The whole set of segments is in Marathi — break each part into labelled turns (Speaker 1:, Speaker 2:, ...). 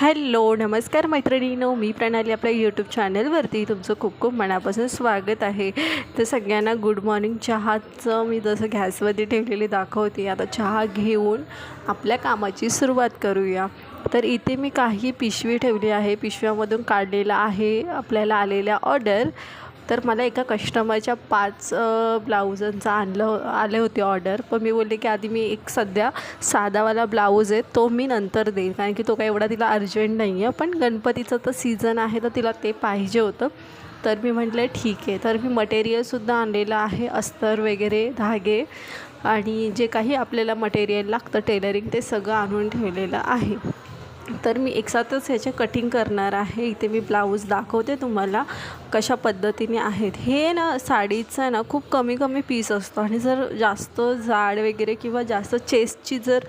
Speaker 1: हॅलो नमस्कार मैत्रिणींनो, मी प्रणाली आपल्या यूट्यूब चॅनलवरती तुमचं खूप खूप मनापासून स्वागत आहे। तर सगळ्यांना गुड मॉर्निंग। चहाचं मी जसं गॅसवरती ठेवलेली दाखवते, आता चहा घेऊन आपल्या कामाची सुरुवात करूया। तर इथे मी काही पिशवी ठेवली आहे, पिशव्यामधून काढलेला आहे आपल्याला आलेल्या ऑर्डर। तर मला एका कस्टमरच्या 5 ब्लाउजांचा आले होते ऑर्डर, पण मी बोलले की आधी मी एक सध्या साधावाला ब्लाऊज आहे तो मी नंतर देईन, कारण की तो काही एवढा तिला अर्जंट नाही आहे, पण गणपतीचं तर सीझन आहे तर तिला ते पाहिजे होतं। तर मी म्हटलं ठीक आहे। तर मी मटेरियलसुद्धा आणलेलं आहे, अस्तर वगैरे, धागे आणि जे काही आपल्याला मटेरियल लागतं टेलरिंग ते सगळं आणून ठेवलेलं आहे। तर मी एकसाथच ह्याचे कटिंग करणार आहे। इथे मी ब्लाऊज दाखवते तुम्हाला कशा पद्धतीने आहेत। हे ना साडीचा ना खूप कमी कमी पीस असतो, आणि जर जास्त जाड वगैरे किंवा जास्त चेस्टची जर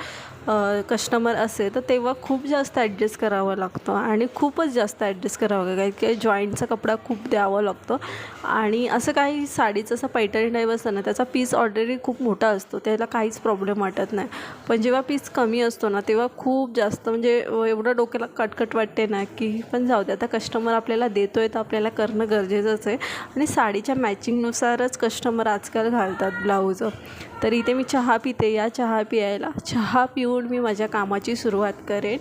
Speaker 1: कस्टमर असेल तर तेव्हा खूप जास्त ॲडजस्ट करावं लागतं, आणि खूपच जास्त ॲडजस्ट करावं लागतं, की जॉईंटचा कपडा खूप द्यावं लागतं। आणि असं काही साडीचं असं पैठणी टाईप असतं ना, त्याचा पीस ऑलरेडी खूप मोठा असतो, त्याला काहीच प्रॉब्लेम वाटत नाही। पण जेव्हा पीस कमी असतो ना तेव्हा खूप जास्त म्हणजे एवढं डोक्याला कटकट वाटते ना, की पण जाऊ दे, आता कस्टमर आपल्याला देतो आहे तर आपल्याला करणं गरजेचंच आहे। आणि साडीच्या मॅचिंगनुसारच कस्टमर आजकाल घालतात ब्लाऊज। तर इथे मी चहा पिते, या चहा पियायला, चहा पिऊन मी माझ्या कामाची सुरुवात करेन,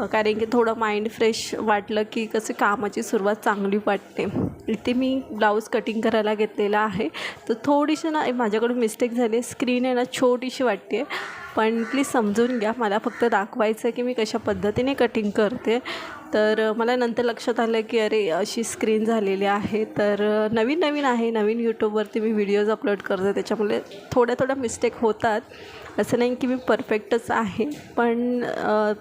Speaker 1: कारण की थोडं माइंड फ्रेश वाटलं की कसं कामाची सुरुवात चांगली वाटते। इथे मी ब्लाऊज कटिंग करायला घेतलेला आहे। तर थोडीशी ना माझ्याकडून मिस्टेक झाली, स्क्रीन आहे ना छोटीशी वाटते, पण प्लीज समजून घ्या, मला फक्त दाखवायचं आहे की मी कशा पद्धतीने कटिंग करते। तर मला नंतर लक्षात आलं की अरे अशी स्क्रीन झालेली आहे। तर नवीन आहे, नवीन यूट्यूबवरती मी व्हिडिओज अपलोड करते, त्याच्यामुळे थोड्या मिस्टेक होतात, असं नाही की मी परफेक्टच आहे। पण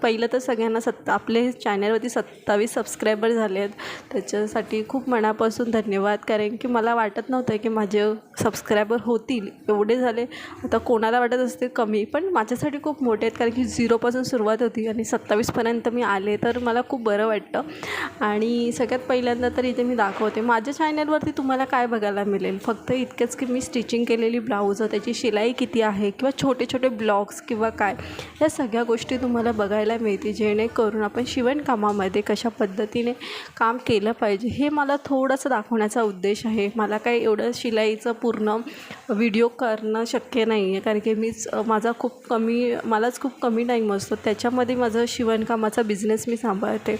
Speaker 1: पहिलं तर सगळ्यांना आपले चॅनलवरती 27 सबस्क्रायबर झाले आहेत, त्याच्यासाठी खूप मनापासून धन्यवाद। कारण की मला वाटत नव्हतं की माझे सबस्क्रायबर होतील एवढे झाले। आता कोणाला वाटत असते कमी, पण माझ्यासाठी खूप मोठे आहेत, कारण की 0पासून सुरुवात होती आणि 27पर्यंत मी आले, तर मला खूप बरं वाटतं। आणि सगळ्यात पहिल्यांदा तर इथे मी दाखवते माझ्या चॅनलवरती तुम्हाला काय बघायला मिळेल, फक्त इतकंच की मी स्टिचिंग केलेली ब्लाऊज, त्याची शिलाई किती आहे, किंवा छोटे छोटे ब्लॉग्स किंवा काय, या सगळ्या गोष्टी तुम्हाला बघायला मिळते, जेणेकरून आपण शिवणकामामध्ये कशा पद्धतीने काम केलं पाहिजे हे मला थोडंसं दाखवण्याचा उद्देश आहे। मला काही एवढं शिलाईचं पूर्ण व्हिडिओ करणं शक्य नाही आहे, कारण की मलाच खूप कमी टाईम असतो, त्याच्यामध्ये माझं शिवणकामाचा बिझनेस मी सांभाळते।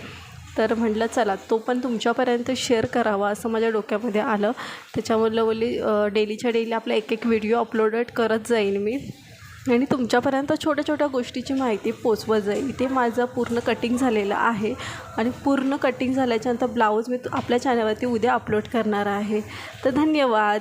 Speaker 1: तर म्हटलं चला तो पण तुमच्यापर्यंत शेअर करावा असं माझ्या डोक्यामध्ये आलं, त्याच्यामुळे बोलली डेलीच्या डेली आपला एक व्हिडिओ अपलोडेड करत जाईन मी, आणि तुमच्यापर्यंत छोट्या गोष्टीची माहिती पोचवत जाईल। इथे माझं पूर्ण कटिंग झालेलं आहे, आणि पूर्ण कटिंग झाल्याच्यानंतर ब्लाऊज मी आपल्या चॅनलवरती उद्या अपलोड करणार आहे। तर धन्यवाद।